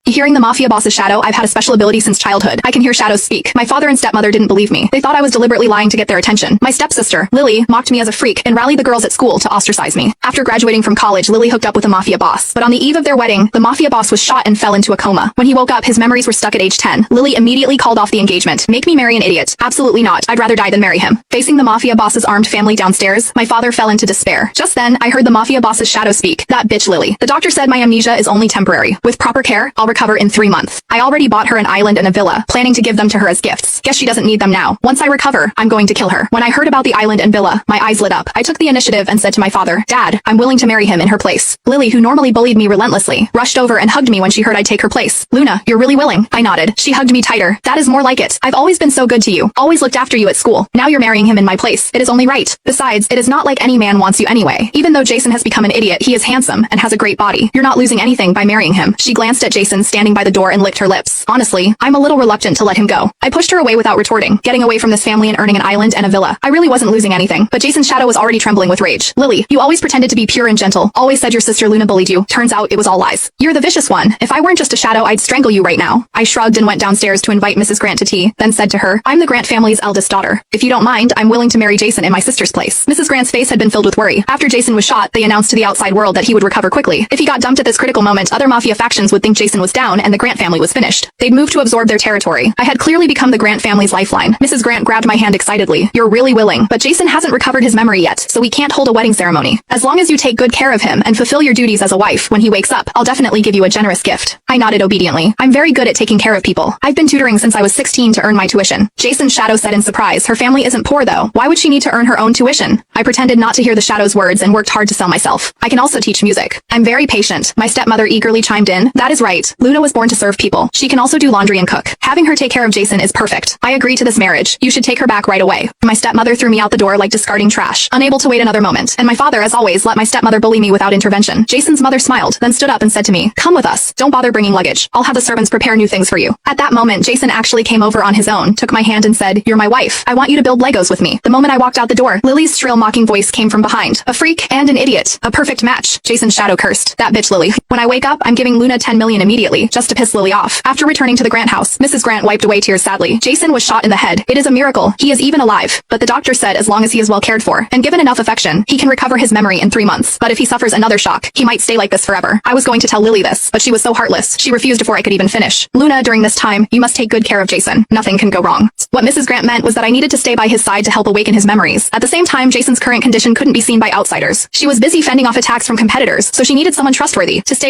Hearing the mafia boss's shadow, I've had a special ability since childhood. I can hear shadows speak. My father and stepmother didn't believe me. They thought I was deliberately lying to get their attention. My stepsister, Lily, mocked me as a freak and rallied the girls at school to ostracize me. After graduating from college, Lily hooked up with a mafia boss. But on the eve of their wedding, the mafia boss was shot and fell into a coma. When he woke up, his memories were stuck at age 10. Lily immediately called off the engagement. Make me marry an idiot. Absolutely not. I'd rather die than marry him. Facing the mafia boss's armed family downstairs, my father fell into despair. Just then, I heard the mafia boss's shadow speak. That bitch Lily. The doctor said my amnesia is only temporary. With proper care, I'll recover in 3 months. I already bought her an island and a villa, planning to give them to her as gifts. Guess she doesn't need them now. Once I recover, I'm going to kill her. When I heard about the island and villa, my eyes lit up. I took the initiative and said to my father, Dad, I'm willing to marry him in her place. Lily, who normally bullied me relentlessly, rushed over and hugged me when she heard I'd take her place. Luna, you're really willing. I nodded. She hugged me tighter. That is more like it. I've always been so good to you. Always looked after you at school. Now you're marrying him in my place. It is only right. Besides, it is not like any man wants you anyway. Even though Jason has become an idiot, he is handsome and has a great body. You're not losing anything by marrying him. She glanced at Jason standing by the door and licked her lips. Honestly, I'm a little reluctant to let him go. I pushed her away without retorting, getting away from this family and earning an island and a villa. I really wasn't losing anything, but Jason's shadow was already trembling with rage. Lily, you always pretended to be pure and gentle. Always said your sister Luna bullied you. Turns out it was all lies. You're the vicious one. If I weren't just a shadow, I'd strangle you right now. I shrugged and went downstairs to invite Mrs. Grant to tea, then said to her, I'm the Grant family's eldest daughter. If you don't mind, I'm willing to marry Jason in my sister's place. Mrs. Grant's face had been filled with worry. After Jason was shot, they announced to the outside world that he would recover quickly. If he got dumped at this critical moment, other mafia factions would think Jason was down and the Grant family was finished. They'd move to absorb their territory. I had clearly become the Grant family's lifeline. Mrs. Grant grabbed my hand excitedly. You're really willing, but Jason hasn't recovered his memory yet, so we can't hold a wedding ceremony. As long as you take good care of him and fulfill your duties as a wife, when he wakes up, I'll definitely give you a generous gift. I nodded obediently. I'm very good at taking care of people. I've been tutoring since I was 16 to earn my tuition. Jason's shadow said in surprise, her family isn't poor though. Why would she need to earn her own tuition? I pretended not to hear the shadow's words and worked hard to sell myself. I can also teach music. I'm very patient. My stepmother eagerly chimed in. That is right. Luna was born to serve people. She can also do laundry and cook. Having her take care of Jason is perfect. I agree to this marriage. You should take her back right away. My stepmother threw me out the door like discarding trash, unable to wait another moment. And my father, as always, let my stepmother bully me without intervention. Jason's mother smiled, then stood up and said to me, come with us. Don't bother bringing luggage. I'll have the servants prepare new things for you. At that moment, Jason actually came over on his own, took my hand and said, you're my wife. I want you to build Legos with me. The moment I walked out the door, Lily's shrill mocking voice came from behind. A freak and an idiot. A perfect match. Jason's shadow cursed. That bitch Lily. When I wake up, I'm giving Luna 10 million immediately, just to piss Lily off. After returning to the Grant house, Mrs. Grant wiped away tears sadly. Jason was shot in the head. It is a miracle. He is even alive. But the doctor said as long as he is well cared for and given enough affection, he can recover his memory in 3 months. But if he suffers another shock, he might stay like this forever. I was going to tell Lily this, but she was so heartless. She refused before I could even finish. Luna, during this time, you must take good care of Jason. Nothing can go wrong. What Mrs. Grant meant was that I needed to stay by his side to help awaken his memories. At the same time, Jason's current condition couldn't be seen by outsiders. She was busy fending off attacks from competitors, so she needed someone trustworthy to stay